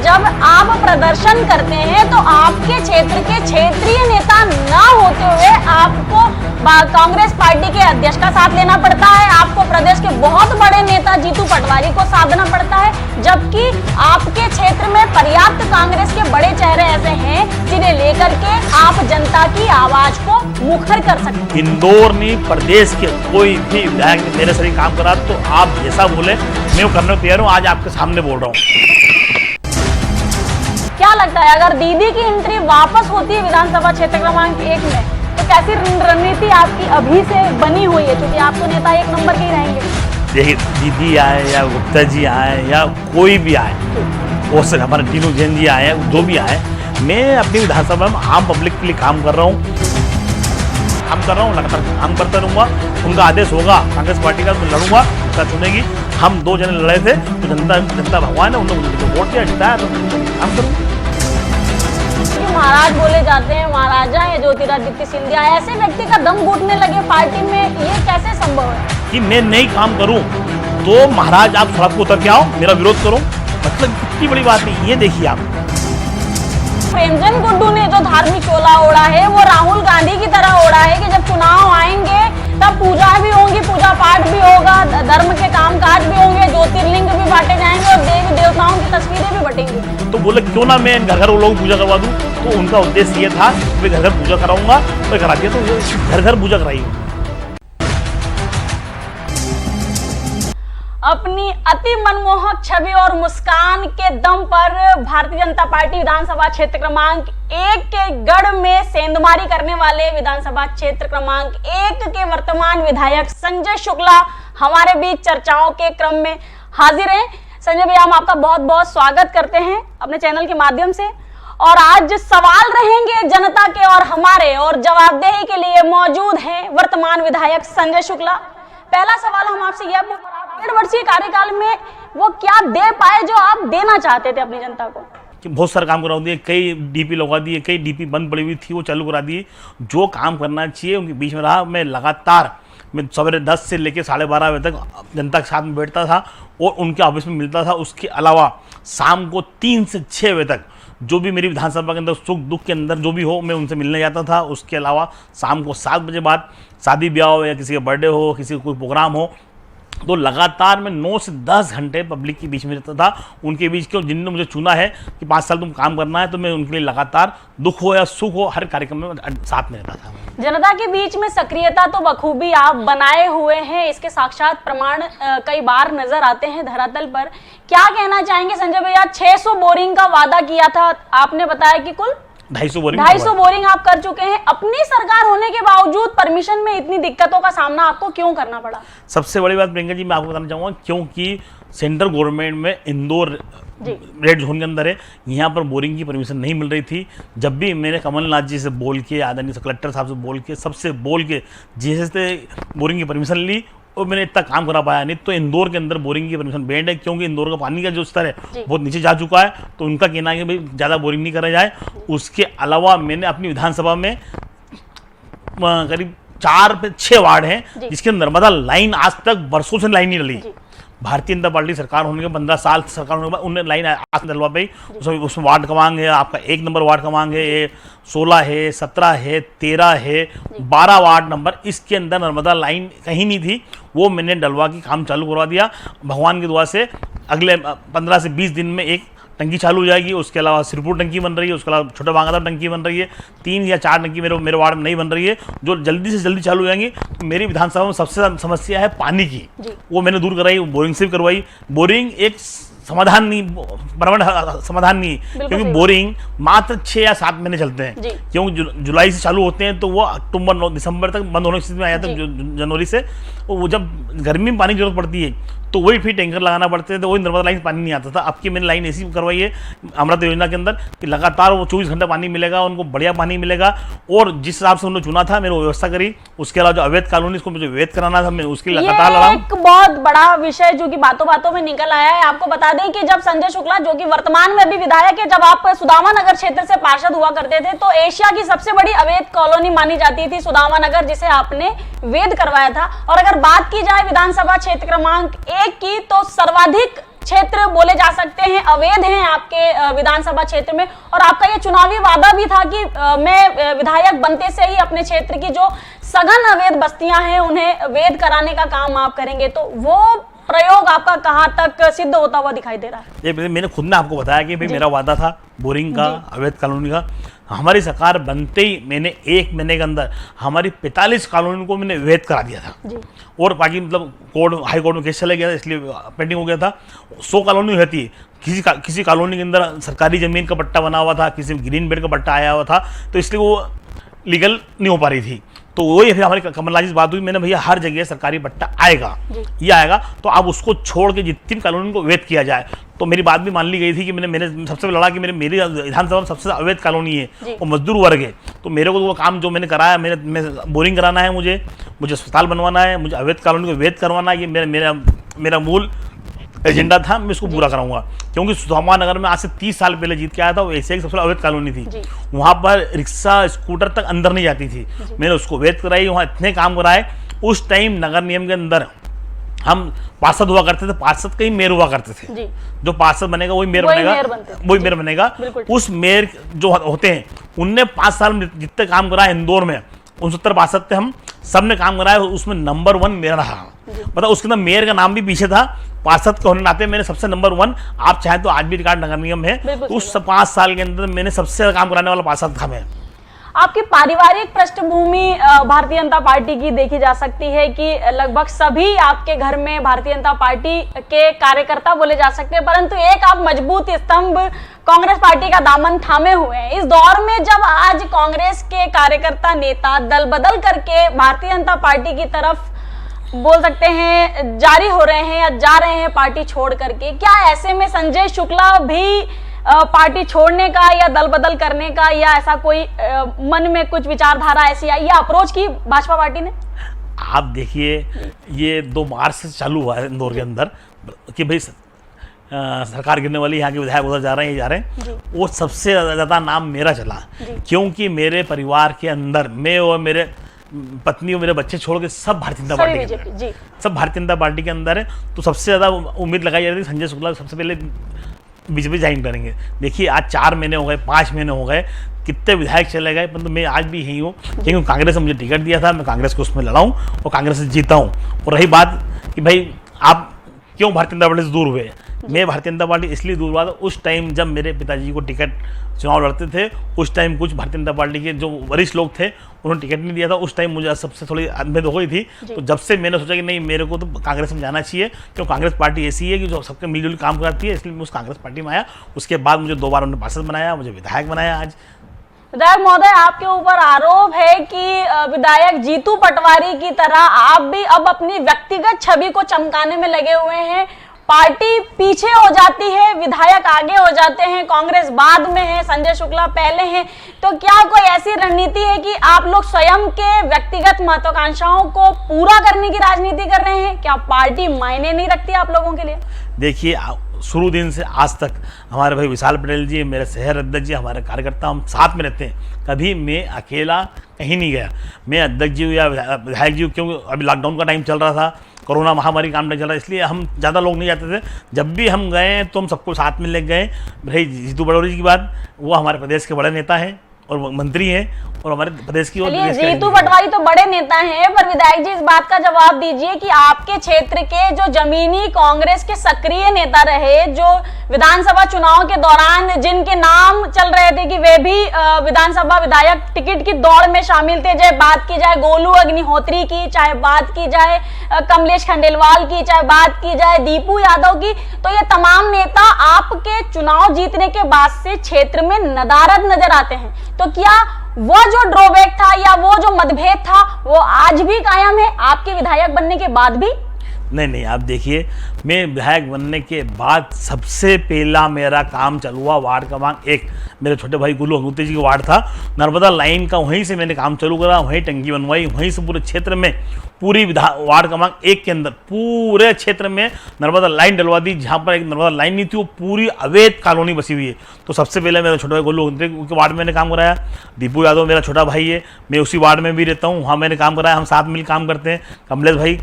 जब आप प्रदर्शन करते हैं तो आपके क्षेत्र के क्षेत्रीय नेता ना होते हुए आपको कांग्रेस पार्टी के अध्यक्ष का साथ लेना पड़ता है, आपको प्रदेश के बहुत बड़े नेता जीतू पटवारी को साधना पड़ता है, जबकि आपके क्षेत्र में पर्याप्त कांग्रेस के बड़े चेहरे ऐसे हैं जिन्हें लेकर के आप जनता की आवाज को मुखर कर सकते हैं। इंदौर नहीं, प्रदेश के कोई भी विधायक मेरे से काम करा तो आप जैसा बोले मैं वो करने को तैयार हूँ। आज आपके सामने बोल रहा हूँ। क्या लगता है अगर दीदी की एंट्री वापस होती है विधानसभा क्षेत्र क्रमांक 1 में तो कैसी रणनीति आपकी अभी से बनी हुई है, क्योंकि आप तो नेता 1 नंबर के ही रहेंगे? देखिए, दीदी आए या गुप्ता जी आए या कोई भी आए, वो सर हमारे तीनों जैन जी आए, जो भी आए, मैं अपनी विधानसभा में आम पब्लिक के लिए काम कर रहा हूँ। लगातार काम करता रहूँगा। उनका आदेश होगा कांग्रेस पार्टी का, मैं लड़ूंगा, चुनेगी। हम 2 जने लड़े थे तो जनता भगवान है, उन्होंने वोट दिया, जिताया, तो काम करूँगा। महाराज बोले जाते हैं, महाराजा है ज्योतिरादित्य सिंधिया, ऐसे व्यक्ति का दम घुटने लगे पार्टी में, ये कैसे संभव है कि मैं नहीं काम करूं तो महाराज आप सड़क को उतर के आओ, मेरा विरोध करो? मतलब कितनी बड़ी बात है ये। देखिए आप, प्रेमचंद गुड्डू ने जो धार्मिक चोला ओढ़ा है वो राहुल गांधी की तरह ओढ़ा है कि जब चुनाव आएंगे तब पूजा भी होंगी, पूजा पाठ भी होगा, धर्म के कामकाज भी होंगे, ज्योतिर्लिंग भी बांटे जाएंगे और देवी देवताओं की तस्वीरें भी बटेंगी। तो बोले क्यों ना मैं घर घर वो लोग पूजा करवा दूं। तो उनका उद्देश्य ये था कि मैं घर घर पूजा कराऊंगा, तो करा दिया, तो घर घर पूजा कराई। अपनी अति मनमोहक छवि और मुस्कान के दम पर भारतीय जनता पार्टी विधानसभा क्षेत्र क्रमांक 1 के गढ़ में सेंधमारी करने वाले विधानसभा क्षेत्र क्रमांक 1 के वर्तमान विधायक संजय शुक्ला हमारे बीच चर्चाओं के क्रम में हाजिर हैं। संजय भैया, हम आपका बहुत बहुत स्वागत करते हैं अपने चैनल के माध्यम से। और आज सवाल रहेंगे जनता के और हमारे, और जवाबदेही के लिए मौजूद हैं वर्तमान विधायक संजय शुक्ला। पहला सवाल हम आपसे यह, 1.5 वर्षीय कार्यकाल में वो क्या दे पाए जो आप देना चाहते थे अपनी जनता को? कि बहुत सारे काम करा दिए, कई डीपी लगवा दिए, कई डीपी बंद पड़ी हुई थी वो चालू करा दिए। जो काम करना चाहिए उनके बीच में रहा। मैं लगातार सवेरे 10 से लेकर 12:30 बजे तक जनता के साथ में बैठता था और उनके ऑफिस में मिलता था। उसके अलावा शाम को 3 से 6 बजे तक जो भी मेरी विधानसभा के अंदर सुख दुख के अंदर जो भी हो मैं उनसे मिलने जाता था। उसके अलावा शाम को 7 बजे बाद शादी ब्याह हो या किसी का बर्थडे हो, किसी का कोई प्रोग्राम हो, तो लगातार मैं 9 से 10 घंटे पब्लिक के बीच में रहता था। उनके बीच क्यों, जिन्होंने मुझे चुना है कि 5 साल तुम काम करना है, तो मैं उनके लिए लगातार दुख हो या सुख हो हर कार्यक्रम में साथ में रहता था। जनता के बीच में सक्रियता तो बखूबी आप बनाए हुए हैं, इसके साक्षात प्रमाण कई बार नजर आते हैं धरातल पर। क्या कहना चाहेंगे संजय भैया? 600 बोरिंग का वादा किया था आपने, बताया कि कुल 250 बोरिंग आप कर चुके हैं। अपनी सरकार होने के बावजूद परमिशन में इतनी दिक्कतों का सामना आपको क्यों करना पड़ा? सबसे बड़ी बात प्रियंका जी मैं आपको बताना चाहूँगा, क्योंकि सेंट्रल गवर्नमेंट में इंदौर रेड जोन के अंदर है, यहाँ पर बोरिंग की परमिशन नहीं मिल रही थी। जब भी मैंने कमलनाथ जी से बोल के, आदरणीय कलेक्टर साहब से बोल के, सबसे बोल के जैसे बोरिंग की परमिशन ली और मैंने इतना काम करा पाया। नहीं तो इंदौर के अंदर बोरिंग की परमिशन बैंड है, क्योंकि इंदौर का पानी का जो स्तर है बहुत नीचे जा चुका है। तो उनका कहना है कि भाई ज़्यादा बोरिंग नहीं करा जाए। उसके अलावा मैंने अपनी विधानसभा में करीब 4 से 6 वार्ड हैं जिसके नर्मदा लाइन आज तक वर्षों से लाइन नहीं डली। भारतीय जनता पार्टी सरकार होने के 15 साल सरकार होने के बाद उन्हें लाइन आज डलवा पाई। उसमें वार्ड का मांग है, आपका 1 नंबर वार्ड का मांग है, 16 है, 17 है, 13 है, 12 वार्ड नंबर, इसके अंदर नर्मदा लाइन कहीं नहीं थी। वो मैंने डलवा के काम चालू करवा दिया। भगवान की दुआ से अगले 15 से 20 दिन में एक टंकी चालू हो जाएगी। उसके अलावा सिरपुर टंकी बन रही है, उसके अलावा छोटा बांगदा टंकी बन रही है। 3 या 4 टंकी मेरे वार्ड में नहीं बन रही है, जो जल्दी से जल्दी चालू हो जाएंगी। तो मेरी विधानसभा में सबसे समस्या है पानी की, वो मैंने दूर कराई, बोरिंग से भी करवाई। बोरिंग एक समाधान नहीं, परमानेंट समाधान नहीं, क्योंकि बोरिंग मात्र 6 या 7 महीने चलते हैं। क्योंकि जुलाई से चालू होते हैं तो वो अक्टूबर दिसंबर तक बंद होने की स्थिति में आया था। जनवरी से वो जब गर्मी में पानी की जरूरत पड़ती है तो वही फिर टैंकर लगाना पड़ते थे, तो वही नर्मदा लाइन पानी नहीं आता था। अब की मैंने लाइन ऐसी करवाई है अमृत योजना के अंदर कि लगातार वो 24 घंटा पानी मिलेगा, उनको बढ़िया पानी मिलेगा। और जिस हिसाब से उन्होंने चुना था मैंने वो व्यवस्था करी। उसके अलावा जो अवैध कॉलोनी इसको मुझे वैध कराना था, मैं उसके लिए लगातार लड़ा। एक बहुत बड़ा विषय जो कि बातों बातों में निकल आया है, आपको बता दें कि जब संजय शुक्ला जो कि वर्तमान में अभी विधायक है, जब आप सुदामा नगर क्षेत्र से पार्षद हुआ करते थे तो एशिया की सबसे बड़ी अवैध कॉलोनी मानी जाती थी सुदामा नगर, जिसे आपने वैध करवाया था। और अगर बात की जाए विधानसभा क्षेत्र क्रमांक 1 की, तो सर्वाधिक क्षेत्र बोले जा सकते हैं अवैध हैं आपके विधानसभा क्षेत्र में, और आपका ये चुनावी वादा भी था कि मैं विधायक बनते से ही अपने क्षेत्र की जो सघन अवैध बस्तियां हैं उन्हें वैध कराने का काम आप करेंगे, तो वो प्रयोग आपका कहाँ तक सिद्ध होता हुआ दिखाई दे रहा है? ये मैंने खुद ने आपको बताया कि भाई मेरा वादा था बोरिंग का, अवैध कॉलोनी का। हमारी सरकार बनते ही मैंने 1 महीने के अंदर हमारी 45 कॉलोनी को मैंने वैध करा दिया था जी। और बाकी मतलब कोर्ट, हाई कोर्ट में केस चले गया था, इसलिए पेंडिंग हो गया था। 100 कॉलोनी रहती है, किसी कॉलोनी के अंदर सरकारी जमीन का पट्टा बना हुआ था, किसी में ग्रीन बेल्ट का पट्टा आया हुआ था, तो इसलिए वो लीगल नहीं हो पा रही थी। तो वही फिर हमारी कमलनाथ जी से बात हुई, मैंने भैया हर जगह सरकारी पट्टा आएगा, ये आएगा, तो अब उसको छोड़ के जितनी भी कॉलोनी को वैध किया जाए। तो मेरी बात भी मान ली गई थी कि मैंने सबसे लड़ा कि मेरी विधानसभा में सबसे अवैध कॉलोनी है वो मजदूर वर्ग है, तो मेरे को वो काम जो मैंने कराया, मैं बोरिंग कराना है, मुझे अस्पताल बनवाना है, मुझे अवैध कॉलोनी को वैध करवाना है, ये मेरा मूल एजेंडा था। मैं इसको पूरा कराऊंगा, क्योंकि सुदामा नगर में आज से 30 साल पहले जीत के आया था, वो ऐसे ही सबसे अवैध कॉलोनी थी, वहां पर रिक्शा स्कूटर तक अंदर नहीं जाती थी, मैंने उसको वैध कराई, वहाँ इतने काम कराए। उस टाइम नगर निगम के अंदर हम पार्षद हुआ करते थे, पार्षद का ही मेयर हुआ करते थे, जो पार्षद बनेगा वही मेयर बनेगा। उस मेयर जो होते हैं उनने 5 साल में जितने काम कराए इंदौर में, 69 पार्षद थे हम, सब ने काम कराया, उसमें नंबर 1 मेरा रहा। मतलब उसके अंदर मेयर का नाम भी पीछे था, पार्षद के होने नाते मैंने सबसे नंबर 1, आप चाहें तो आज भी रिकॉर्ड नगर निगम है, तो उस 5 साल के अंदर मैंने सबसे ज्यादा काम कराने वाला पार्षद था मैं। आपकी पारिवारिक पृष्ठभूमि भारतीय जनता पार्टी की देखी जा सकती है कि लगभग सभी आपके घर में भारतीय जनता पार्टी के कार्यकर्ता बोले जा सकते हैं, परंतु एक आप मजबूत स्तंभ कांग्रेस पार्टी का दामन थामे हुए हैं। इस दौर में जब आज कांग्रेस के कार्यकर्ता नेता दल बदल करके भारतीय जनता पार्टी की तरफ बोल सकते हैं जारी हो रहे हैं या जा रहे हैं पार्टी छोड़ करके, क्या ऐसे में संजय शुक्ला भी पार्टी छोड़ने का या दल बदल करने का या ऐसा कोई मन में कुछ विचारधारा ऐसी आई या अप्रोच की भाजपा पार्टी ने? आप देखिए, ये 2 मार्च से चालू हुआ है इंदौर के अंदर कि भाई सरकार गिरने वाली, यहाँ के विधायक उधर जा रहे हैं, ये जा रहे हैं, वो सबसे ज़्यादा नाम मेरा चला, क्योंकि मेरे परिवार के अंदर मैं और मेरे पत्नी और मेरे बच्चे छोड़ के सब भारतीय जनता पार्टी सब भारतीय जनता पार्टी के अंदर है। तो सबसे ज़्यादा उम्मीद लगाई जा रही थी संजय शुक्ला सबसे पहले बीजेपी ज्वाइन करेंगे। देखिए आज 4 महीने हो गए, 5 महीने हो गए, कितने विधायक चले गए, परंतु मैं आज भी यही हूँ, क्योंकि कांग्रेस ने मुझे टिकट दिया था, मैं कांग्रेस को उसमें लड़ा हूँ और कांग्रेस से जीता हूँ। और रही बात कि भाई आप क्यों भारतीय जनता पार्टी से दूर हुए, मैं भारतीय जनता पार्टी इसलिए दूर हुआ था, उस टाइम जब मेरे पिताजी को टिकट चुनाव लड़ते थे, उस टाइम कुछ भारतीय जनता पार्टी के जो वरिष्ठ लोग थे उन्होंने टिकट नहीं दिया था, उस टाइम मुझे सबसे थोड़ी अनबेद हो गई थी। तो जब से मैंने सोचा कि नहीं, मेरे को तो कांग्रेस में जाना चाहिए, क्योंकि कांग्रेस पार्टी ऐसी है कि जो सबके मिलजुल काम करती है, इसलिए मैं उस कांग्रेस पार्टी में आया। उसके बाद मुझे 2 बार उन्होंने पार्षद बनाया, मुझे विधायक बनाया। आज विधायक महोदय, आपके ऊपर आरोप है कि विधायक जीतू पटवारी की तरह आप भी अब अपनी व्यक्तिगत छवि को चमकाने में लगे हुए हैं, पार्टी पीछे हो जाती है, विधायक आगे हो जाते हैं, कांग्रेस बाद में है, संजय शुक्ला पहले हैं, तो क्या कोई ऐसी रणनीति है कि आप लोग स्वयं के व्यक्तिगत महत्वाकांक्षाओं को पूरा करने की राजनीति कर रहे हैं? क्या पार्टी मायने नहीं रखती आप लोगों के लिए? देखिए, शुरू दिन से आज तक हमारे भाई विशाल पटेल जी, मेरे शहर अध्यक्ष जी, हमारे कार्यकर्ता, हम साथ में रहते हैं, कभी मैं अकेला कहीं नहीं गया। मैं अध्यक्ष जी या विधायक जी, क्योंकि अभी लॉकडाउन का टाइम चल रहा था, कोरोना महामारी काम नहीं चल रहा, इसलिए हम ज़्यादा लोग नहीं जाते थे। जब भी हम गए तो हम सबको साथ में ले गए। भाई जीतू पटवारी जी की बात, वो हमारे प्रदेश के बड़े नेता हैं और मंत्री हैं, और हमारे प्रदेश की जीतू पटवारी तो बड़े नेता हैं, पर विधायक जी इस बात का जवाब दीजिए कि आपके क्षेत्र के जो जमीनी कांग्रेस के सक्रिय नेता रहे, जो विधानसभा चुनाव के दौरान जिनके नाम चल रहे थे कि वे भी विधानसभा विधायक टिकट की दौड़ में शामिल थे, चाहे बात की जाए गोलू अग्निहोत्री की, चाहे बात की जाए कमलेश खंडेलवाल की, चाहे बात की जाए दीपू यादव की, तो ये तमाम नेता आपके चुनाव जीतने के बाद से क्षेत्र में नदारद नजर आते हैं। तो क्या वो जो ड्रॉबैक था या वो जो मतभेद था वो आज भी कायम है आपके विधायक बनने के बाद भी? नहीं, आप देखिए, मैं विधायक बनने के बाद सबसे पहला मेरा काम चालू हुआ वार्ड क्रमांक 1 मेरे छोटे भाई गुल्लू अग्निहोत्री जी का वार्ड था। नर्मदा लाइन का वहीं से मैंने काम चालू करा, वहीं टंकी बनवाई, वहीं से पूरे क्षेत्र में पूरी वार्ड क्रमांक 1 के अंदर पूरे क्षेत्र में नर्मदा लाइन डलवा दी। जहाँ पर एक नर्मदा लाइन नहीं थी वो पूरी अवैध कॉलोनी बसी हुई है। तो सबसे पहले मेरा छोटा भाई गुल्लू अग्निहोत्री के वार्ड में मैंने काम कराया। दीपू यादव मेरा छोटा भाई है, मैं उसी वार्ड में भी रहता हूँ, वहाँ मैंने काम कराया। हम साथ मिल काम करते हैं। कमलेश भाई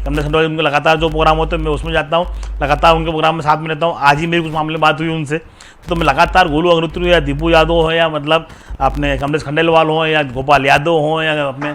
उनके लगातार जो प्रोग्राम होते हैं मैं उसमें जाता हूँ, लगातार उनके प्रोग्राम में साथ में रहता हूँ। आज ही मेरी कुछ मामले बात हुई उनसे, तो मैं लगातार गुल्लू अग्निहोत्री या दीपू यादव हो या मतलब अपने कमलेश खंडेलवाल हो या गोपाल यादव हो या अपने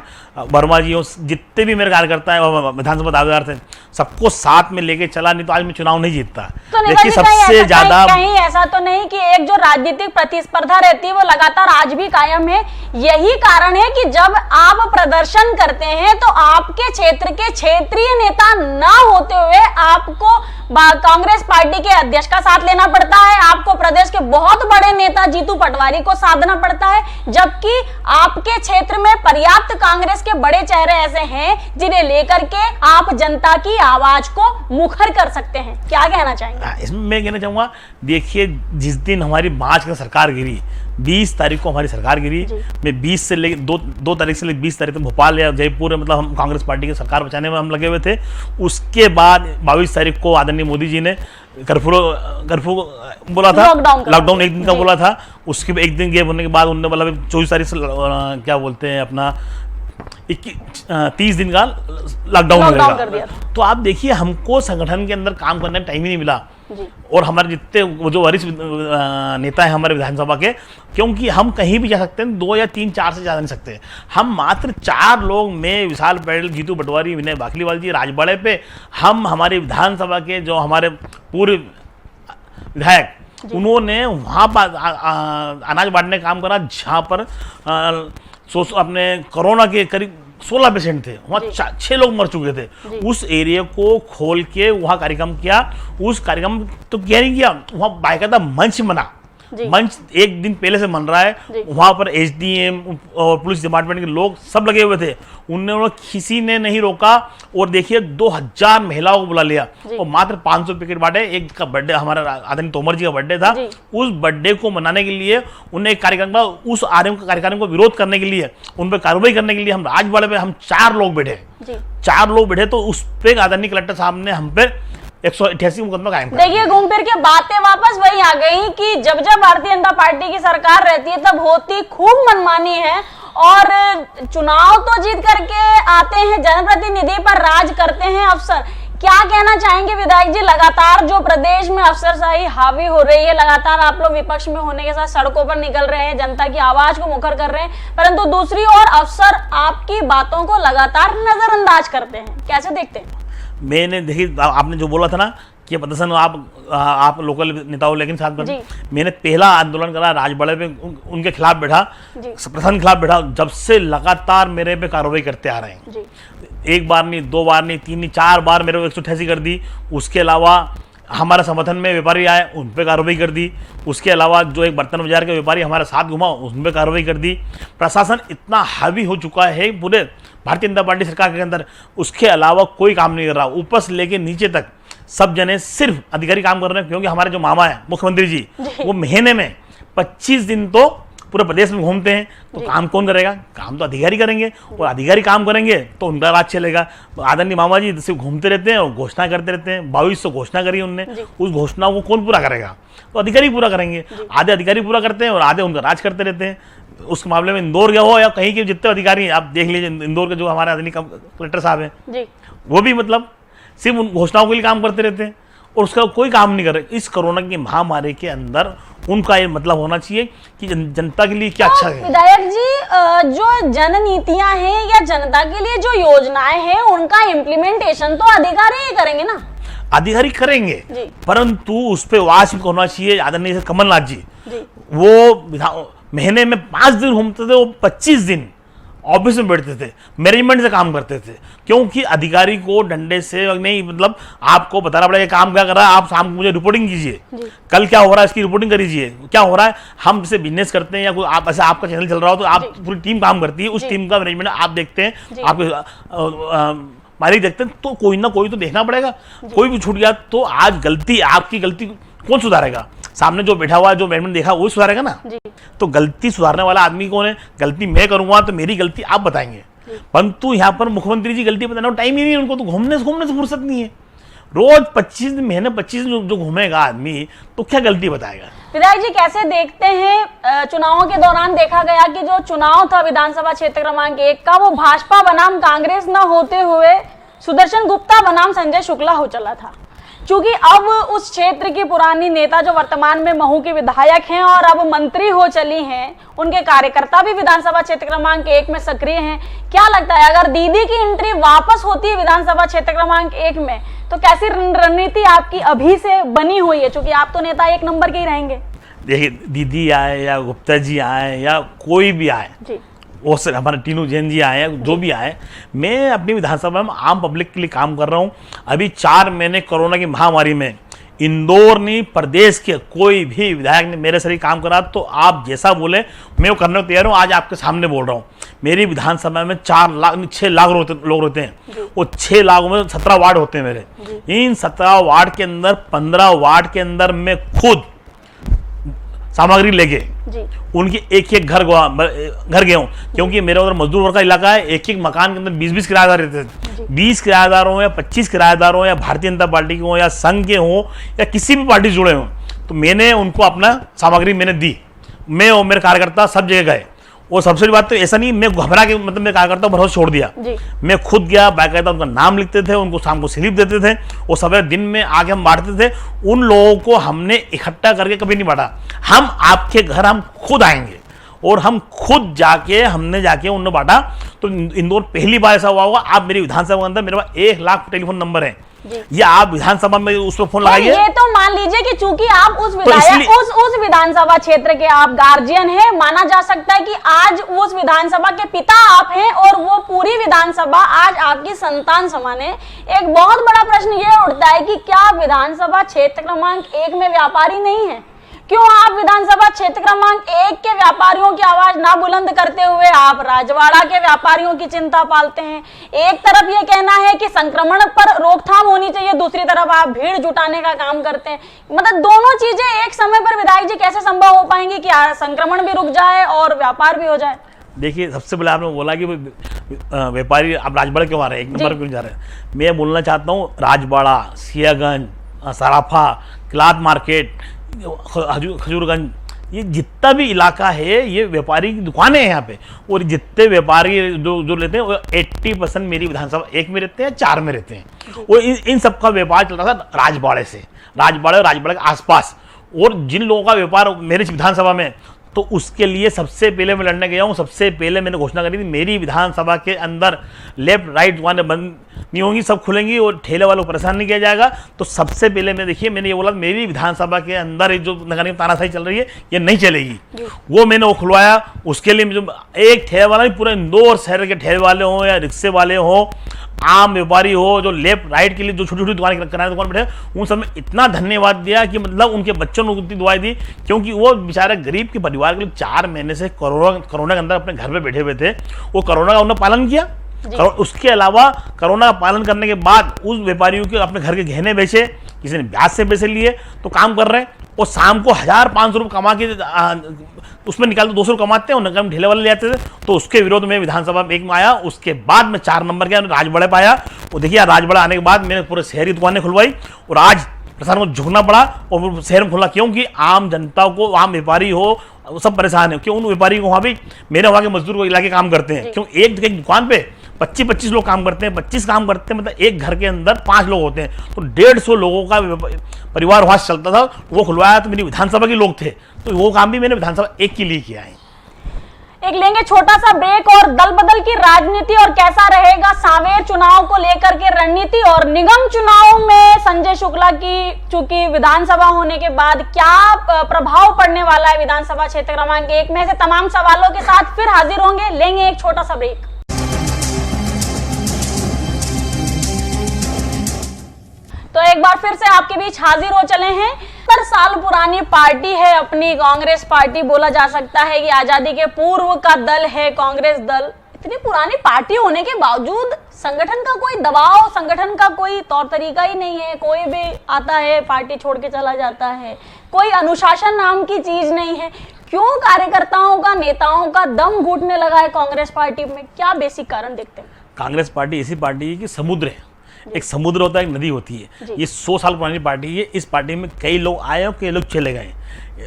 वर्मा जी हो, जितने भी मेरे कार्यकर्ता हैं विधानसभा दावेदार थे, सबको साथ में लेके चला, नहीं तो आज मैं चुनाव नहीं जीतता। तो देखिए सबसे ज्यादा कहीं ऐसा तो नहीं कि एक जो राजनीतिक प्रतिस्पर्धा रहती है वो लगातार आज भी कायम है। यही कारण है कि जब आप प्रदर्शन करते हैं तो आपके क्षेत्र के क्षेत्रीय नेता ना होते हुए आपको कांग्रेस पार्टी के अध्यक्ष का साथ लेना पड़ता है, आपको प्रदेश के बहुत बड़े नेता जीतू पटवारी को साधना पड़ता है, जबकि आपके क्षेत्र में पर्याप्त कांग्रेस के बड़े चेहरे ऐसे हैं जिन्हें लेकर के आप जनता की आवाज को मुखर कर सकते हैं। क्या कहना चाहेंगे? इसमें मैं कहना चाहूंगा, देखिए जिस दिन हमारी मार्च की सरकार गिरी, 20 तारीख को हमारी सरकार गिरी, मैं 20 से लेकर 2 तारीख से लेकर 20 तारीख तक भोपाल या जयपुर मतलब हम कांग्रेस पार्टी की सरकार बचाने में हम लगे हुए थे। उसके बाद 22 तारीख को आदरणीय मोदी जी ने कर्फ्यू बोला था, लॉकडाउन 1 दिन का बोला था। उसके 1 दिन गैप होने के बाद उन्होंने बोला 24 तारीख से क्या बोलते हैं अपना 30 दिन का लॉकडाउन कर दिया। तो आप देखिए हमको संगठन के अंदर काम करने में टाइम ही नहीं मिला, और हमारे जितने जो वरिष्ठ नेता हैं हमारे विधानसभा के, क्योंकि हम कहीं भी जा सकते हैं, 2 या 3 4 से ज़्यादा नहीं सकते। हम मात्र 4 लोग, मैं, विशाल पैडल, जीतू पटवारी, विनय बाकलीवाल जी, राजबाड़े पे हम हमारे विधानसभा के जो हमारे पूर्व विधायक, उन्होंने वहाँ पर अनाज बांटने का काम करा, जहाँ पर अपने कोरोना के करीब 16 पेशेंट थे, वहाँ 6 लोग मर चुके थे। उस एरिया को खोल के वहाँ कार्यक्रम किया। उस कार्यक्रम तो क्या नहीं किया, वहाँ बाकायदा मंच बना, मंच 1 दिन पहले से बन रहा है। वहाँ पर एसडीएम और पुलिस डिपार्टमेंट के लोग सब लगे हुए थे, उन्होंने किसी ने नहीं रोका। और देखिए 2000 महिलाओं को बुला लिया और मात्र 500 पैकेट बांटे। एक का बर्थडे, हमारा आदरणीय तोमर जी का बर्थडे था, उस बर्थडे को मनाने के लिए उन्हें एक कार्यक्रम का, उस कार्यक्रम को विरोध करने के लिए, उन पर कार्रवाई करने के लिए हम राजवाड़े पे हम 4 लोग बैठे, 4 लोग बैठे। तो उस पर आदरणीय कलेक्टर साहब ने हम पे 188 मुकदमा कायम किया। देखिए घूम फिर के बातें वापस वही आ गई कि जब जब भारतीय जनता पार्टी की सरकार रहती है तब होती खूब मनमानी है, और चुनाव तो जीत करके आते हैं, जनप्रतिनिधि पर राज करते हैं अफसर। क्या कहना चाहेंगे विधायक जी, लगातार जो प्रदेश में अफसरशाही हावी हो रही है, लगातार आप लोग विपक्ष में होने के साथ सड़कों पर निकल रहे हैं, जनता की आवाज को मुखर कर रहे हैं, परंतु दूसरी ओर अफसर आपकी बातों को लगातार नजरअंदाज करते हैं, कैसे देखते हैं? मैंने देखिए आपने जो बोला था ना कि प्रदर्शन आप लोकल नेताओं लेकिन साथ में, मैंने पहला आंदोलन करा राजबाड़े पे, उनके खिलाफ बैठा, प्रशासन के खिलाफ बैठा, जब से लगातार मेरे पे कार्रवाई करते आ रहे हैं। 1 बार नहीं, 2 बार नहीं, 3 नहीं, 4 बार मेरे को 188 कर दी। उसके अलावा हमारे समर्थन में व्यापारी आए, उन पर कार्रवाई कर दी। उसके अलावा जो एक बर्तन बाजार के व्यापारी हमारे साथ घुमा, उन पर कार्रवाई कर दी। प्रशासन इतना हावी हो चुका है पूरे भारतीय जनता पार्टी सरकार के अंदर, उसके अलावा कोई काम नहीं कर रहा। ऊपर से लेके नीचे तक सब जने सिर्फ अधिकारी काम कर रहे हैं, क्योंकि हमारे जो मामा है मुख्यमंत्री जी, वो महीने में 25 दिन तो पूरे प्रदेश में घूमते हैं। तो काम कौन करेगा? काम तो अधिकारी करेंगे, और अधिकारी काम करेंगे तो उनका राज चलेगा। आदरणीय मामा जी सिर्फ घूमते रहते हैं और घोषणा करते रहते हैं। 2200 घोषणा करी उनने, उस घोषणा को कौन पूरा करेगा? तो अधिकारी पूरा करेंगे। आधे अधिकारी पूरा करते हैं और आधे उनका राज करते रहते हैं। उस मामले में इंदौर गया हो या कहीं के जितने अधिकारी हैं, आप देख लीजिए इंदौर के जो हमारे आदरणीय कलेक्टर साहब हैं, वो भी मतलब सिर्फ उन घोषणाओं के लिए काम करते रहते हैं और उसका कोई काम नहीं कर रहे। इस कोरोना की महामारी के अंदर उनका ये मतलब होना चाहिए कि जनता के लिए क्या अच्छा है। विधायक जी, जो जननीतियां हैं या जनता के लिए जो योजनाएं हैं, उनका इम्प्लीमेंटेशन तो अधिकारी ही करेंगे ना? अधिकारी करेंगे, परंतु उस पर वाच होना चाहिए। आदरणीय कमलनाथ जी, वो महीने में 5 दिन घूमते थे, वो 25 दिन ऑफिस में बैठते थे, मैनेजमेंट से काम करते थे, क्योंकि अधिकारी को डंडे से नहीं, मतलब आपको बताना पड़ेगा काम क्या कर रहा है, आप शाम को मुझे रिपोर्टिंग कीजिए, कल क्या हो रहा है इसकी रिपोर्टिंग करीजिए, क्या हो रहा है। हम जैसे बिजनेस करते हैं या कोई आप ऐसा आपका चैनल चल रहा हो तो आप पूरी टीम काम करती है, उस टीम का मैनेजमेंट आप देखते हैं, आपके मारी देखते हैं, तो कोई ना कोई तो देखना पड़ेगा। कोई भी छूट गया तो आज गलती आपकी, गलती कौन सुधारेगा? सामने जो बैठा हुआ है, जो मैनेजमेंट देखा वही सुधारेगा ना। जी। तो गलती सुधारने वाला आदमी कौन है? गलती मैं करूंगा तो मेरी गलती आप बताएंगे, परंतु यहाँ पर मुख्यमंत्री जी गलती बताना टाइम ही नहीं है उनको, तो घूमने से फुर्सत नहीं है। रोज 25 महीने 25 जो घूमेगा आदमी तो क्या गलती बताएगा? विधायक जी कैसे देखते हैं, चुनावों के दौरान देखा गया कि जो चुनाव था विधानसभा क्षेत्र क्रमांक 1 का, वो भाजपा बनाम कांग्रेस न होते हुए सुदर्शन गुप्ता बनाम संजय शुक्ला हो चला था। क्योंकि अब उस क्षेत्र की पुरानी नेता जो वर्तमान में महू की विधायक हैं और अब मंत्री हो चली हैं, उनके कार्यकर्ता भी विधानसभा क्षेत्र क्रमांक 1 में सक्रिय हैं। क्या लगता है अगर दीदी की एंट्री वापस होती है विधानसभा क्षेत्र क्रमांक 1 में, तो कैसी रणनीति आपकी अभी से बनी हुई है? क्योंकि आप तो नेता 1 नंबर के ही रहेंगे। देखिए, दीदी आए या गुप्ता जी आए या कोई भी आए जी, वो सर हमारे टीनू जैन जी आए, जो भी आए, मैं अपनी विधानसभा में आम पब्लिक के लिए काम कर रहा हूँ। अभी 4 महीने कोरोना की महामारी में इंदौर नहीं, प्रदेश के कोई भी विधायक ने मेरे से काम करा, तो आप जैसा बोले मैं वो करने को तैयार हूँ। आज आपके सामने बोल रहा हूँ, मेरी विधानसभा में 6 लाख लोग रहते हैं। वो 6 लाखों में 17 वार्ड होते हैं मेरे। इन 17 वार्ड के अंदर 15 वार्ड के अंदर मैं खुद सामग्री लेके उनकी एक घर गए हूँ, क्योंकि मेरे उधर मजदूर वर्ग का इलाका है। एक मकान के अंदर 20 किराएदार रहते थे। 20 किराएदार हो या 25 किराएदार हो या भारतीय जनता पार्टी के हो या संघ के हो या किसी भी पार्टी से जुड़े हों, तो मैंने उनको अपना सामग्री मैंने दी। मैं और मेरे कार्यकर्ता सब जगह गए। और सबसे बड़ी बात तो ऐसा नहीं मैं घबरा के मतलब मेरे कार्यकर्ता भरोसा छोड़ दिया। मैं खुद गया, बाकायदा उनका नाम लिखते थे, उनको शाम को स्लिप देते थे, वो सवेरे दिन में आके हम बांटते थे। उन लोगों को हमने इकट्ठा करके कभी नहीं बांटा। हम आपके घर हम खुद आएंगे और हम खुद हमने जाके उन्हें बांटा। तो इंदौर पहली बार ऐसा हुआ होगा। आप मेरी विधानसभा के अंदर मेरे पास 1 लाख टेलीफोन नंबर है, ये आप विधानसभा में उस पर फोन लगाइए। ये तो मान लीजिए कि चूंकि आप उस विधायक उस विधानसभा क्षेत्र के आप गार्जियन हैं, माना जा सकता है कि आज उस विधानसभा के पिता आप हैं और वो पूरी विधानसभा आज आपकी संतान समान है। एक बहुत बड़ा प्रश्न ये उठता है कि क्या विधानसभा क्षेत्र क्रमांक 1 में व्यापारी नहीं है? क्यों आप विधानसभा क्षेत्र क्रमांक 1 के व्यापारियों की आवाज ना बुलंद करते हुए आप राजवाड़ा के व्यापारियों की चिंता पालते हैं? एक तरफ ये कहना है कि संक्रमण पर रोकथाम होनी चाहिए, दूसरी तरफ आप भीड़ जुटाने का काम करते हैं। मतलब दोनों चीजें एक समय पर विधायक जी कैसे संभव हो पाएंगी कि संक्रमण भी रुक जाए और व्यापार भी हो जाए? देखिए, सबसे पहले आपने बोला कि व्यापारी आप राजवाड़ा क्यों आ रहे हैं, 1 नंबर क्यों जा रहे हैं? मैं बोलना चाहता हूँ, राजवाड़ा, सियागंज, सराफा, क्लाथ मार्केट, खजूरगंज, ये जितना भी इलाका है ये व्यापारी की दुकानें हैं यहाँ पे। और जितने व्यापारी जो लेते हैं वो 80% मेरी विधानसभा 1 में रहते हैं, 4 में रहते हैं। और इन सब का व्यापार चल रहा था राजवाड़े से, राजवाड़े के आसपास। और जिन लोगों का व्यापार मेरी विधानसभा में, तो उसके लिए सबसे पहले मैं लड़ने गया हूँ। सबसे पहले मैंने घोषणा करी थी मेरी विधानसभा के अंदर लेफ्ट राइट दुकानें बंद नहीं होंगी, सब खुलेंगी और ठेले वालों को परेशान नहीं किया जाएगा। तो सबसे पहले मैंने ये बोला मेरी विधानसभा के अंदर जो नगर तानाशाही चल रही है ये नहीं चलेगी। वो मैंने वो खुलवाया। उसके लिए जो एक ठेले वाला नहीं, पूरे इंदौर शहर के ठेले वाले हों या रिक्शे वाले हों, आम व्यापारी हो, जो लेफ्ट राइट के लिए जो छोटी छोटी दुकान किराने दुकान बैठे, उन सब में इतना धन्यवाद दिया कि मतलब उनके बच्चों ने उतनी दुआएं दी, क्योंकि वो बेचारे गरीब के परिवार के लोग 4 महीने से कोरोना के अंदर अपने घर पे बैठे हुए थे। वो कोरोना का उन्होंने पालन किया। उसके अलावा कोरोना का पालन करने के बाद उस व्यापारियों के अपने घर के गहने बेचे, किसी ने ब्याज से पैसे लिए, तो काम कर रहे हैं। और शाम को 1500 रुपये कमा के उसमें निकाल 200 रुपये कमाते हैं, उन्हें ढेले वाले ले आते थे। तो उसके विरोध में विधानसभा में 1 में आया। उसके बाद में 4 नंबर के राजवाड़े पाया। और देखिए, राजवाड़ा आने के बाद मैंने पूरे शहरी दुकानें खुलवाई और आज प्रशासन को झुकना पड़ा और शहर में खुला, क्योंकि आम जनता को, आम व्यापारी हो, सब परेशान है। क्यों? उन व्यापारी को वहाँ भी मेरे वहाँ के मजदूर को इलाके काम करते हैं। क्यों? एक दुकान पे 25-25 लोग काम करते हैं, 25 काम करते हैं, मतलब एक घर के अंदर 5 लोग होते हैं, तो 150 लोगों का परिवार वहाँ चलता था। वो खुलवाया तो मेरी विधानसभा के लोग थे, तो वो काम भी मैंने विधानसभा 1 के लिए किया है। एक लेंगे छोटा सा ब्रेक और दल बदल की राजनीति और कैसा रहेगा सांवेर चुनाव को लेकर के रणनीति, और निगम चुनाव में संजय शुक्ला की चूंकि विधानसभा होने के बाद क्या प्रभाव पड़ने वाला है विधानसभा क्षेत्र क्रमांक 1 में, से तमाम सवालों के साथ फिर हाजिर होंगे। लेंगे एक छोटा सा ब्रेक। तो एक बार फिर से आपके बीच हाजिर हो चले हैं। 70 साल पुरानी पार्टी है अपनी कांग्रेस पार्टी, बोला जा सकता है कि आजादी के पूर्व का दल है कांग्रेस दल। इतनी पुरानी पार्टी होने के बावजूद संगठन का कोई दबाव, संगठन का कोई तौर तरीका ही नहीं है। कोई भी आता है पार्टी छोड़ के चला जाता है, कोई अनुशासन नाम की चीज नहीं है। क्यों कार्यकर्ताओं का, नेताओं का दम घुटने लगा है कांग्रेस पार्टी में? क्या बेसिक कारण देखते हैं? कांग्रेस पार्टी ऐसी पार्टी है कि समुद्र है, एक समुद्र होता है, एक नदी होती है। ये 100 साल पुरानी पार्टी है। इस पार्टी में कई लोग आए और कई लोग चले गए।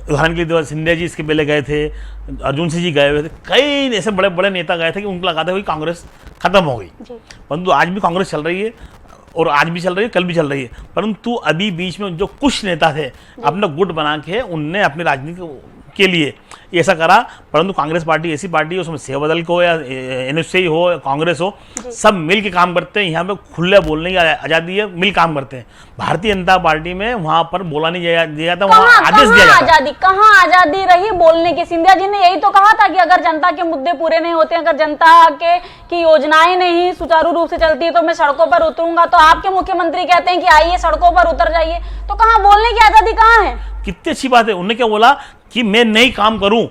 उदाहरण के लिए सिंधिया जी इसके पहले गए थे, अर्जुन सिंह जी गए हुए थे, कई ऐसे बड़े बड़े नेता गए थे कि उनको लगा था कि कांग्रेस खत्म हो गई। परंतु आज भी कांग्रेस चल रही है, और आज भी चल रही है, कल भी चल रही है। परंतु अभी बीच में जो कुछ नेता थे अपना गुट बना के उनने अपनी राजनीति के लिए ऐसा करा। परंतु कांग्रेस पार्टी ऐसी पार्टी है, उसमें सेवा दल को या एनएससी हो, कांग्रेस हो, सब मिल के काम करते हैं। यहाँ पे खुले बोलने की आज़ादी है, मिल काम करते हैं। भारतीय जनता पार्टी में वहाँ पर बोला नहीं दिया जाता, वहाँ आदेश दिया जाता। आजादी कहाँ आजादी रही बोलने की? सिंधिया जी ने यही तो कहा था कि अगर जनता के मुद्दे पूरे नहीं होते, अगर जनता की योजनाएं नहीं सुचारू रूप से चलती है तो मैं सड़कों पर उतरूंगा। तो आपके मुख्यमंत्री कहते हैं कि आइए सड़कों पर उतर जाइए, तो कहाँ बोलने की आजादी कहाँ है? कितनी अच्छी बात है। उन्होंने क्या बोला कि मैं नहीं काम करूं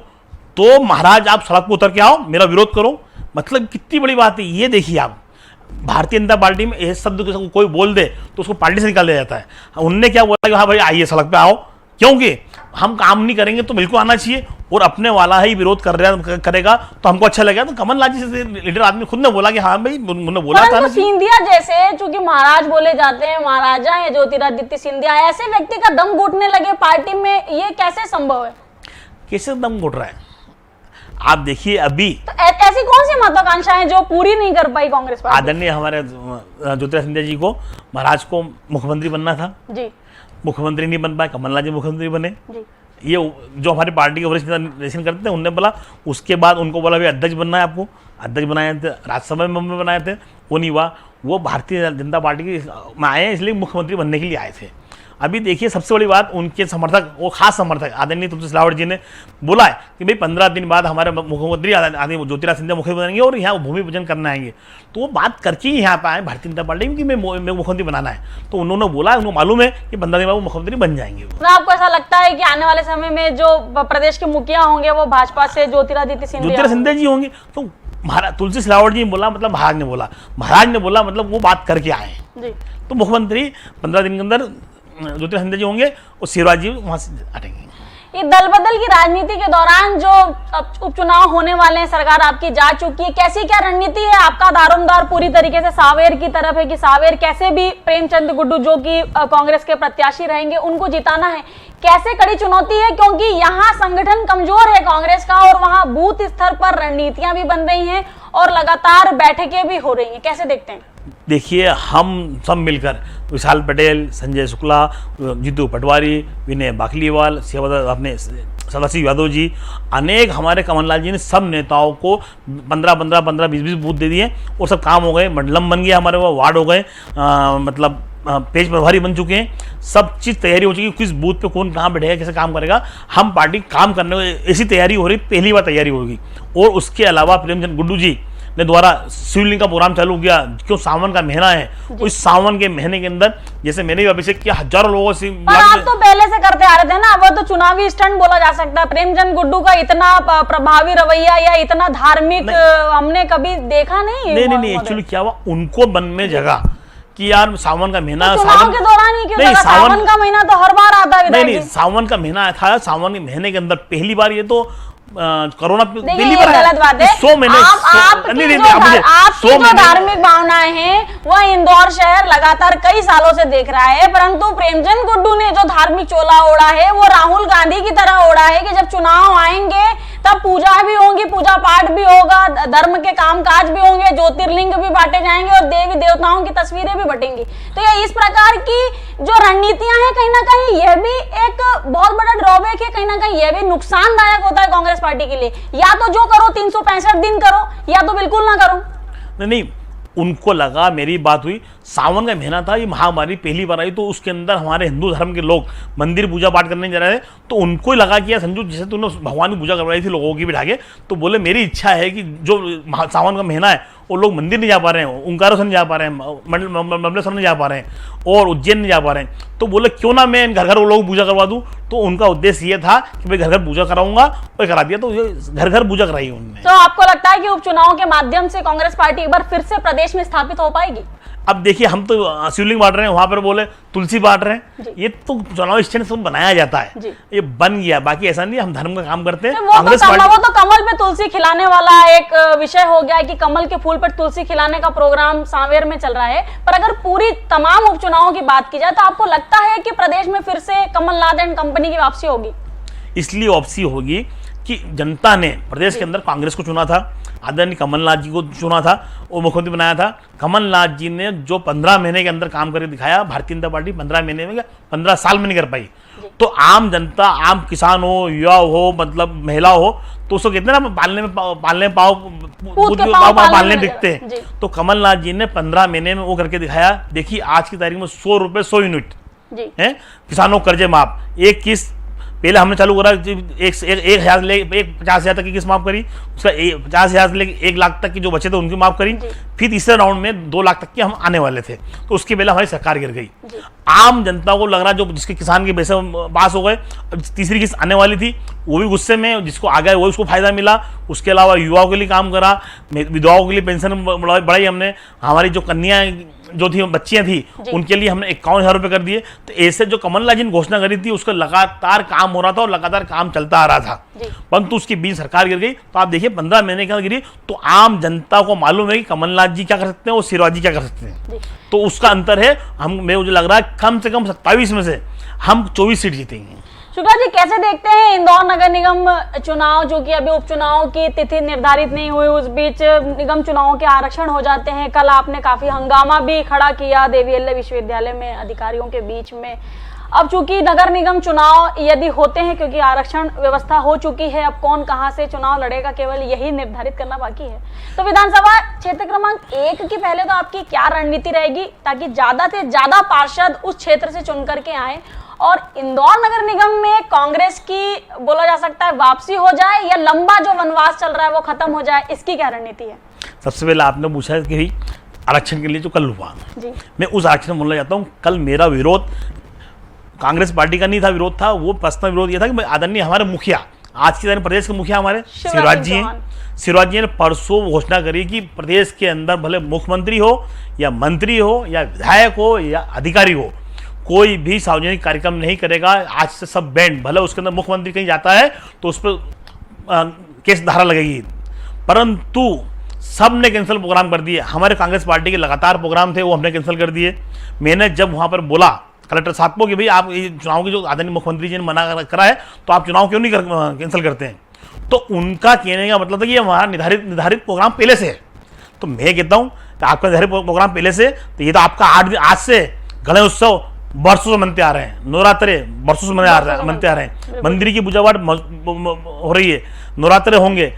तो महाराज आप सड़क पर उतर के आओ, मेरा विरोध करो। मतलब कितनी बड़ी बात है ये। देखिए आप, भारतीय जनता पार्टी में इस शब्द कोई बोल दे तो उसको पार्टी से निकाल दिया जाता है। उनने क्या बोला कि हाँ भाई आइए सड़क पे आओ, क्योंकि हम काम नहीं करेंगे तो बिल्कुल आना चाहिए, और अपने वाला ही विरोध करेगा तो हमको अच्छा लगेगा। तो कमलनाथ जी से लीडर आदमी खुद ने बोला कि हाँ भाई, उन्होंने बोला था। सिंधिया जैसे, चूंकि महाराज बोले जाते हैं, महाराजा है ज्योतिरादित्य सिंधिया, ऐसे व्यक्ति का दम घुटने लगे पार्टी में, ये कैसे संभव है? कैसे दम घुट रहा है आप देखिए। अभी तो ऐसी कौन सी महत्वाकांक्षाएं जो पूरी नहीं कर पाई कांग्रेस पार्टी? आदरणीय हमारे ज्योतिरादित्य सिंधिया जी को, महाराज को मुख्यमंत्री बनना था जी, मुख्यमंत्री नहीं बन पाए, कमलनाथ जी मुख्यमंत्री बने जी। ये जो हमारी पार्टी के वरिष्ठ नेता निर्देशन करते हैं, उनने बोला। उसके बाद उनको बोला भाई अध्यक्ष बनना है, आपको अध्यक्ष बनाए थे, राज्यसभा में बनाए थे, वो नहीं हुआ। वो भारतीय जनता पार्टी में आए हैं, इसलिए मुख्यमंत्री बनने के लिए आए थे। अभी देखिए सबसे बड़ी बात, उनके समर्थक, वो खास समर्थक आदरणीय तुलसी सिलावट जी ने बोला है कि भाई 15 दिन बाद हमारे मुख्यमंत्री आदरणीय ज्योतिरादित्य सिंधिया मुख्यमंत्री बनेंगे और यहाँ भूमि पूजन करने आएंगे। तो वो बात करके ही यहाँ पे आए भारतीय जनता पार्टी में कि मैं मुख्यमंत्री बनाना है। तो उन्होंने बोला, उनको मालूम है कि 15 दिन बाद वो मुख्यमंत्री बन जाएंगे। तो आपको ऐसा लगता है कि आने वाले समय में जो प्रदेश के मुखिया होंगे वो भाजपा से ज्योतिरादित्य सिंधिया जी होंगे? तो महाराज तुलसी सिलावट जी बोला, मतलब महाराज ने बोला मतलब वो बात करके आए। तो मुख्यमंत्री 15 दिन के अंदर ज्योतिरादित्य सिंधिया जी होंगे और शिवराज जी वहां से हटेंगे। ये दल बदल की राजनीति के दौरान जो उपचुनाव होने वाले हैं, सरकार आपकी जा चुकी है, कैसी क्या रणनीति है? आपका दारोमदार पूरी तरीके से सावेर की तरफ है कि सावेर कैसे भी प्रेमचंद गुड्डू जो कि कांग्रेस के प्रत्याशी रहेंगे उनको जिताना है। कैसे कड़ी चुनौती है, क्योंकि यहाँ संगठन कमजोर है कांग्रेस का और वहाँ बूथ स्तर पर रणनीतियां भी बन रही हैं और लगातार बैठकें भी हो रही हैं। कैसे देखते हैं? देखिए, हम सब मिलकर विशाल पटेल, संजय शुक्ला, जीतू पटवारी, विनय बाकलीवाल, अपने सदाशिव यादव जी, अनेक हमारे कमलनाथ जी ने सब नेताओं को 15-15, 20-20 बूथ दे दिए और सब काम हो गए। मंडलम बन गया, हमारे वो वार्ड हो गए, मतलब पेज प्रभारी बन चुके हैं। सब चीज़ तैयारी हो चुकी है, किस बूथ पे कौन कहाँ बैठेगा, कैसे काम करेगा। हम पार्टी काम करने को ऐसी तैयारी हो रही, पहली बार तैयारी होगी। और उसके अलावा प्रेमचंद गुड्डू जी ने द्वारा शिवलिंग का प्रोग्राम चालू किया, क्यों सावन का महीना है। उस सावन के महीने के अंदर जैसे मैंने भी अभिषेक किया, हजारों लोगों से। आप तो पहले से करते आ रहे थे ना, वो तो चुनावी स्टंट बोला जा सकता है। प्रेमचंद गुड्डू का इतना प्रभावी रवैया या इतना धार्मिक हमने कभी देखा नहीं। नहीं, एक्चुअली क्या हुआ, उनको मन में जगह कि यार सावन का महीना, तो चुनाव के दौरान ही क्यों? सावन का महीना तो हर बार आता है। नहीं, सावन का महीना था। सावन के महीने के अंदर पहली बार ये तो कोरोना पहली बार गलत बात है। 100 महीने आपकी जो धार्मिक भावनाएं हैं वह इंदौर शहर लगातार कई सालों से देख रहा है, परंतु प्रेमचंद गुड्डू ने जो धार्मिक चोला ओढ़ा है वो राहुल गांधी की तरह ओढ़ा है कि जब चुनाव आएंगे तब पूजा भी होंगी, पूजा पाठ भी होगा, धर्म के कामकाज भी होंगे, ज्योतिर्लिंग भी बांटे जाएंगे और देवी देवताओं की तस्वीरें भी बटेंगी। तो ये इस प्रकार की जो रणनीतियां हैं, कहीं ना कहीं यह भी एक बहुत बड़ा ड्रॉबैक है, कहीं ना कहीं यह भी नुकसानदायक होता है कांग्रेस पार्टी के लिए। या तो जो करो 365 दिन करो, या तो बिल्कुल ना करो। नहीं, उनको लगा, मेरी बात हुई, सावन का महीना था, ये महामारी पहली बार आई, तो उसके अंदर हमारे हिंदू धर्म के लोग मंदिर पूजा पाठ करने जा रहे थे। तो उनको लगा कि यार संजू, जैसे तूने भगवान की पूजा करवाई थी लोगों की बिठा के, तो बोले मेरी इच्छा है कि जो सावन का महीना है वो लोग मंदिर नहीं जा पा रहे हैं, ओंकारेश्वर नहीं जा पा रहे हैं, मंडलेश्वर नहीं जा पा रहे हैं और उज्जैन नहीं जा पा रहे हैं, तो बोले क्यों ना मैं घर घर वो लोग पूजा करवा दूं। तो उनका उद्देश्य ये था कि भाई घर घर पूजा कराऊंगा, और करा दिया। तो घर घर पूजा कराई उन्होंने। तो आपको लगता है कि उपचुनाव के माध्यम से कांग्रेस पार्टी एक बार फिर से प्रदेश में स्थापित हो पाएगी? अब देखिए हम तो शिवलिंग बांट रहे हैं, वहां पर बोले तुलसी बांट रहे हैं। ये तो चुनाव स्टैंड सब बनाया जाता है, ये बन गया, बाकी ऐसा नहीं। हम धर्म का काम करते हैं। वो तो कमल पे तुलसी खिलाने वाला एक विषय हो गया है कि कमल के फूल पर तुलसी खिलाने का प्रोग्राम सांवेर में चल रहा है। पर अगर पूरी तमाम उपचुनावों की बात की जाए तो आपको लगता है कि प्रदेश में फिर से कमलनाथ एंड कंपनी की वापसी होगी? इसलिए वापसी होगी कि जनता ने प्रदेश के अंदर कांग्रेस को चुना था, आदरणीय कमलनाथ जी को चुना था, वो मुख्यमंत्री बनाया था। कमलनाथ जी ने जो 15 महीने के अंदर काम करके दिखाया, भारतीय जनता पार्टी 15 महीने में 15 साल में नहीं कर पाई। तो आम जनता, आम किसान हो, युवा हो, मतलब महिला हो, तो उसको कहते हैं ना पालने दिखते हैं। तो कमलनाथ जी ने 15 महीने में वो करके दिखाया। देखिए आज की तारीख में 100 रुपए 100 यूनिट है, किसानों को कर्जे माफ, एक किस्त पहले हमने चालू करा, एक 50,000 तक की किस्त माफ करी, उसका 50,000 से लेकर 1 लाख तक की जो बचे थे उनकी माफ करी। फिर तीसरे राउंड में 2 लाख तक की हम आने वाले थे, तो उसके पहले हमारी सरकार गिर गई। आम जनता को लग रहा जो जिसके किसान के पैसे पास हो गए, तीसरी किस्त आने वाली थी, वो भी गुस्से में, जिसको आ गए वो उसको फायदा मिला। उसके अलावा युवाओं के लिए काम करा, विधवाओं के लिए पेंशन बढ़ाई हमने, हमारी जो कन्या जो थी बच्चियां थी उनके लिए हमने 51,000 रुपए कर दिए। तो ऐसे जो कमलनाथ जी ने घोषणा करी थी उसका लगातार काम हो रहा था और लगातार काम चलता आ रहा था, परंतु उसके बीच सरकार गिर गई। तो आप देखिए 15 महीने के अंदर गिरी, तो आम जनता को मालूम है कि कमलनाथ जी क्या कर सकते हैं और शिवराज जी क्या कर सकते हैं। तो उसका अंतर है। मुझे लग रहा है कम से कम 27 में से हम 24 सीट जीतेंगे। शुक्ला जी, कैसे देखते हैं इंदौर नगर निगम चुनाव, जो कि अभी उपचुनाव की तिथि निर्धारित नहीं हुई, उस बीच निगम चुनावों के आरक्षण हो जाते हैं। कल आपने काफी हंगामा भी खड़ा किया देवीअल्ले विश्वविद्यालय में अधिकारियों के बीच में। अब चूंकि नगर निगम चुनाव यदि होते हैं, क्योंकि आरक्षण व्यवस्था हो चुकी है, अब कौन कहां से चुनाव लड़ेगा केवल यही निर्धारित करना बाकी है। तो विधानसभा क्षेत्र क्रमांक 1 की पहले तो आपकी क्या रणनीति रहेगी ताकि ज्यादा से ज्यादा पार्षद उस क्षेत्र से चुन करके आए, और इंदौर नगर निगम में कांग्रेस की बोला जा सकता है वापसी हो जाए, या लंबा जो वनवास चल रहा है वो खत्म हो जाए, इसकी क्या रणनीति है? सबसे पहले आपने पूछा कि आरक्षण के लिए जो कल हुआ, मैं उस आरक्षण बोलना चाहता हूँ। कल मेरा विरोध कांग्रेस पार्टी का नहीं था, विरोध था वो पर्सनल विरोध ये था कि आदरणीय हमारे मुखिया, आज के दिन प्रदेश के मुखिया हमारे शिवराज जी हैं। शिवराज जी ने परसों घोषणा करी कि प्रदेश के अंदर भले मुख्यमंत्री हो या मंत्री हो या विधायक हो या अधिकारी हो, कोई भी सार्वजनिक कार्यक्रम नहीं करेगा। आज से सब बैंड, भले उसके अंदर मुख्यमंत्री कहीं जाता है तो उस पर केस धारा लगेगी, परंतु सब ने कैंसिल प्रोग्राम कर दिए। हमारे कांग्रेस पार्टी के लगातार प्रोग्राम थे वो हमने कैंसिल कर दिए। मैंने जब वहां पर बोला कलेक्टर साहब को कि भाई आप ये चुनाव की जो आदरणीय मुख्यमंत्री जी ने मना करा है तो आप चुनाव क्यों नहीं कैंसिल करते हैं, तो उनका कहने का मतलब था कि हमारा निर्धारित प्रोग्राम पहले से है। तो मैं कहता हूँ कि आपका निर्धारित प्रोग्राम पहले से, तो ये तो आपका 8 दिन आज से गणेश उत्सव वर्षों से मनते आ रहे हैं, नवरात्रे वर्षों से मनते आ रहे हैं, मंदिर की पूजा पाठ हो रही है, नवरात्रे होंगे,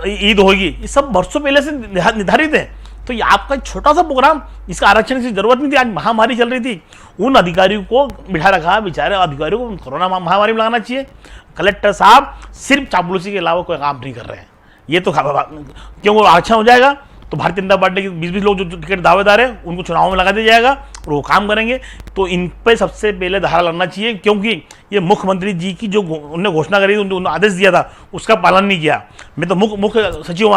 ईद होगी, ये सब वर्षों पहले से निर्धारित है। तो ये आपका छोटा सा प्रोग्राम, इसका आरक्षण की जरूरत नहीं थी। आज महामारी चल रही थी, उन अधिकारियों को बिठा रखा, बेचारे अधिकारियों को कोरोना महामारी में लगाना चाहिए। कलेक्टर साहब सिर्फ चापलूसी के अलावा कोई काम नहीं कर रहे हैं। ये तो क्यों आरक्षण हो जाएगा तो भारतीय जनता पार्टी के 20-20 लोग जो टिकट दावेदार हैं उनको चुनाव में लगा दिया जाएगा और वो काम करेंगे। तो इन पर सबसे पहले धारा लगना चाहिए, क्योंकि ये मुख्यमंत्री जी की जो उन्होंने घोषणा करी, उन्होंने आदेश दिया था, उसका पालन नहीं किया। मैं तो मुख्य सचिव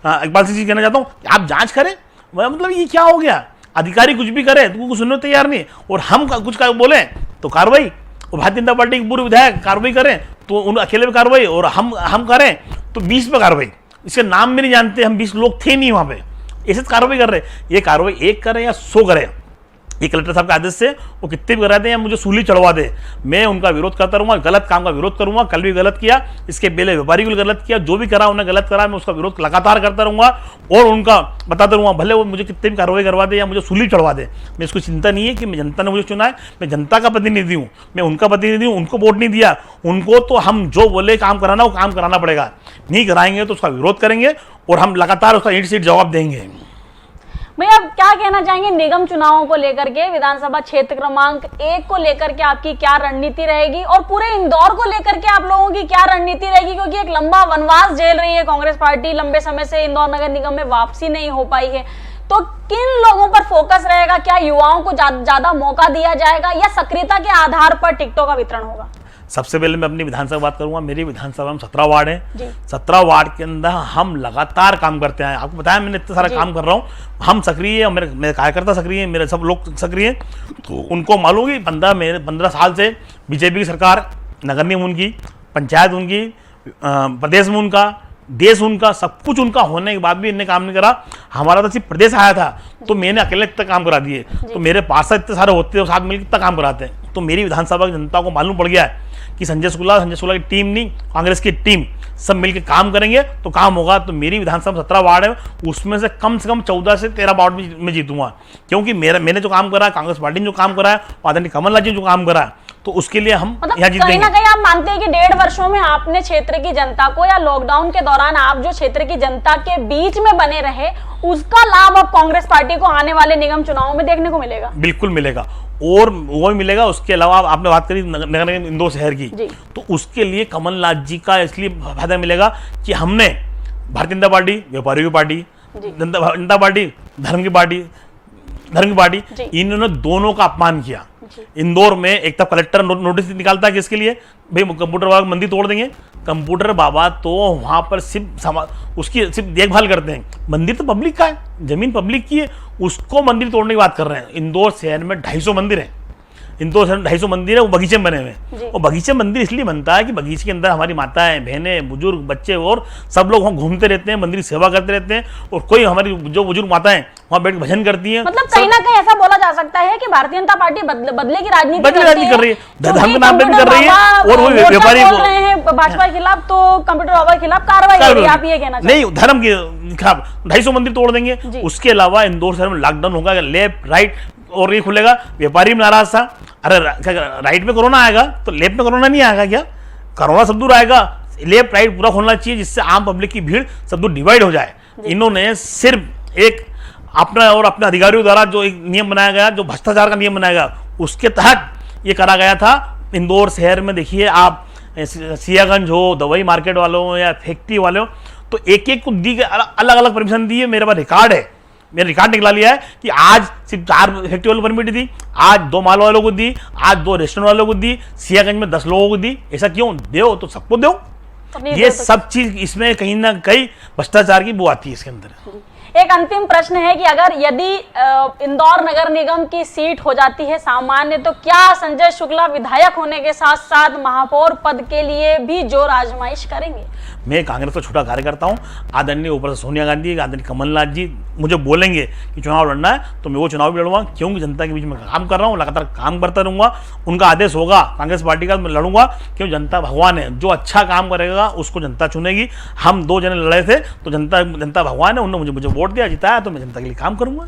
इकबाल सिंह जी कहना चाहता हूँ, आप जांच करें। मतलब ये क्या हो गया, अधिकारी कुछ भी करे तो कुछ सुनने तैयार नहीं, और हम कुछ बोले तो कार्रवाई, और भारतीय जनता पार्टी के पूर्व विधायक कार्रवाई करें तो उन अकेले में कार्रवाई, और हम करें तो 20 पे कार्रवाई। इसके नाम भी नहीं जानते, हम 20 लोग थे नहीं वहां पे, ऐसे कार्रवाई कर रहे। ये कार्रवाई 1 करें या 100 करें, ये कलेक्टर साहब के आदेश से वो कितने भी करा दें या मुझे सूली चढ़वा दे, मैं उनका विरोध करता रहूंगा, गलत काम का विरोध करूंगा। कल भी गलत किया, इसके पहले व्यापारी को गलत किया, जो भी करा उन्हें गलत करा, मैं उसका विरोध लगातार करता रहूंगा और उनका बताता रहूंगा, भले वो मुझे कितने भी कार्रवाई करवा दे या मुझे सूली चढ़वा दे। मैं इसको चिंता नहीं है कि मैं जनता ने मुझे चुना है, मैं जनता का प्रतिनिधि हूँ, मैं उनका प्रतिनिधि हूँ, उनको वोट नहीं दिया, उनको तो हम जो बोले काम कराना वो काम कराना पड़ेगा। नहीं कराएंगे तो उसका विरोध करेंगे और हम लगातार उसका ईंट सीट जवाब देंगे। भैया, आप क्या कहना चाहेंगे निगम चुनावों को लेकर के, विधानसभा क्षेत्र क्रमांक 1 को लेकर के आपकी क्या रणनीति रहेगी, और पूरे इंदौर को लेकर के आप लोगों की क्या रणनीति रहेगी? क्योंकि एक लंबा वनवास झेल रही है कांग्रेस पार्टी, लंबे समय से इंदौर नगर निगम में वापसी नहीं हो पाई है, तो किन लोगों पर फोकस रहेगा? क्या युवाओं को ज्यादा मौका दिया जाएगा या सक्रियता के आधार पर टिकटों का वितरण होगा? सबसे पहले मैं अपनी विधानसभा बात करूंगा। मेरी विधानसभा में 17 वार्ड जी। हैं। 17 वार्ड के अंदर हम लगातार काम करते हैं। आपको बताया मैंने इतना सारा जी। काम कर रहा हूँ। हम सक्रिय हैं, मेरे कार्यकर्ता सक्रिय हैं, मेरे सब लोग सक्रिय हैं। तो उनको मालूम है कि 15 साल से बीजेपी की सरकार, नगर निगम उनकी, पंचायत उनकी, प्रदेश में उनका, देश उनका, सब कुछ उनका होने के बाद भी इन्हें काम नहीं करा। हमारा तो सिर्फ प्रदेश आया था तो मैंने अकेले इतना काम करा दिए। तो मेरे पार्षद इतने सारे होते हैं, साथ मिलकर इतना काम कराते हैं। तो मेरी विधानसभा की जनता को मालूम पड़ गया है कि संजय शुक्ला की टीम नहीं, कांग्रेस की टीम सब मिलकर काम करेंगे तो काम होगा। तो मेरी विधानसभा 17 वार्ड है, उसमें से कम 14 से 13 वार्ड में जीतूंगा, क्योंकि मैंने जो काम करा है, कांग्रेस पार्टी ने जो काम करा है, आदरणीय कमलनाथ जी ने जो काम करा है, तो उसके लिए हम यहाँ जीत कहीं ना देंगे। कहीं आप मानते हैं कि 1.5 वर्षों में आपने क्षेत्र की जनता को, या लॉकडाउन के दौरान आप जो क्षेत्र की जनता के बीच में बने रहे, उसका लाभ अब कांग्रेस पार्टी को आने वाले निगम चुनावों में देखने को मिलेगा? बिल्कुल मिलेगा, और वो भी मिलेगा। उसके अलावा आपने बात करी नगर निगम इंदौर शहर की, तो उसके लिए कमलनाथ जी का इसलिए फायदा मिलेगा कि हमने भारतीय जनता पार्टी व्यापारियों की पार्टी, जनता पार्टी धर्म की पार्टी, इन्होंने दोनों का अपमान किया। इंदौर में एक तब कलेक्टर नोटिस निकालता है कि इसके लिए भाई कंप्यूटर बाबा मंदिर तोड़ देंगे। कंप्यूटर बाबा तो वहां पर सिर्फ उसकी सिर्फ देखभाल करते हैं, मंदिर तो पब्लिक का है, जमीन पब्लिक की है, उसको मंदिर तोड़ने की बात कर रहे हैं। इंदौर शहर में 250 मंदिर है, इंदौर शहर में 250 मंदिर है, वो बगीचे में बने हुए हैं। और बगीचे मंदिर इसलिए बनता है कि बगीचे के अंदर हमारी माताएं, बहनें, बुजुर्ग, बच्चे और सब लोग वहाँ घूमते रहते हैं, मंदिर की सेवा करते रहते हैं। और कोई हमारी जो बुजुर्ग माताएं वहाँ बैठ भजन करती हैं। मतलब कहीं ना कहीं ऐसा बोला जा सकता है कि भारतीय जनता पार्टी बदले की राजनीति कर रही है, धर्म के नाम पे भी कर रही है, और वो व्यापारी बोल रहे हैं भाजपा के खिलाफ, तो कंप्यूटर बाबा के खिलाफ कार्रवाई हो रही है, आप ये कहना चाहते हैं? नहीं, धर्म के खिलाफ 250 मंदिर तोड़ देंगे। उसके अलावा इंदौर शहर में लॉकडाउन होगा, लेफ्ट राइट और ये खुलेगा। व्यापारी भी नाराज था, अरे राइट में कोरोना आएगा तो लेफ्ट में कोरोना नहीं आएगा क्या? कोरोना सब दूर आएगा, लेफ्ट राइट पूरा खोलना चाहिए, जिससे आम पब्लिक की भीड़ सब दूर डिवाइड हो जाए। इन्होंने सिर्फ एक अपना और अपने अधिकारियों द्वारा जो एक नियम बनाया गया, जो भ्रष्टाचार का नियम बनाया गया, उसके तहत ये करा गया था। इंदौर शहर में देखिए आप, सियागंज हो, दवाई मार्केट वालों या फैक्ट्री वालों, तो एक को दी अलग अलग परमिशन दी है। मेरे पास रिकॉर्ड है, मैंने रिकॉर्ड निकला लिया है कि आज सिर्फ 4 फैक्ट्री वालों को परमिट दी, आज 2 माल वालों को दी, आज 2 रेस्टोरेंट वालों को दी, सियागंज में 10 लोगों को दी। ऐसा क्यों? दो तो सबको दो। ये सब चीज इसमें कहीं ना कहीं भ्रष्टाचार की बू आती है इसके अंदर। एक अंतिम प्रश्न है कि अगर यदि इंदौर नगर निगम की सीट हो जाती है सामान्य, तो क्या संजय शुक्ला विधायक होने के साथ साथ महापौर पद के लिए भी जोर आजमाइश करेंगे? मैं कांग्रेस का छोटा कार्यकर्ता हूं। आदरणीय ऊपर से सोनिया गांधी, आदरणीय कमलनाथ जी मुझे बोलेंगे कि चुनाव लड़ना है तो मैं वो चुनाव भी लड़ूंगा, क्योंकि जनता के बीच में काम कर रहा हूं, लगातार काम करता रहूंगा। उनका आदेश होगा कांग्रेस पार्टी का, मैं लड़ूंगा, क्यों जनता भगवान है, जो अच्छा काम करेगा उसको जनता चुनेगी। हम 2 जने लड़े थे तो जनता भगवान है, उन्होंने मुझे वोट दिया, जिताया, तो मैं जनता के लिए काम करूंगा।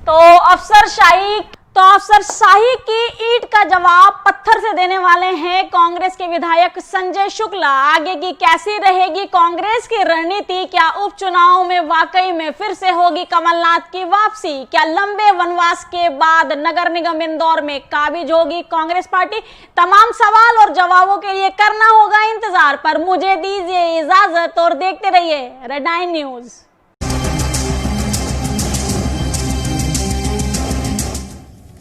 तो अफसरशाही की ईंट का जवाब पत्थर से देने वाले हैं कांग्रेस के विधायक संजय शुक्ला। आगे की कैसी रहेगी कांग्रेस की रणनीति? क्या उपचुनाव में वाकई में फिर से होगी कमलनाथ की वापसी? क्या लंबे वनवास के बाद नगर निगम इंदौर में काबिज होगी कांग्रेस पार्टी? तमाम सवाल और जवाबों के लिए करना होगा इंतजार, पर मुझे दीजिए इजाजत और देखते रहिए रेड 9 न्यूज।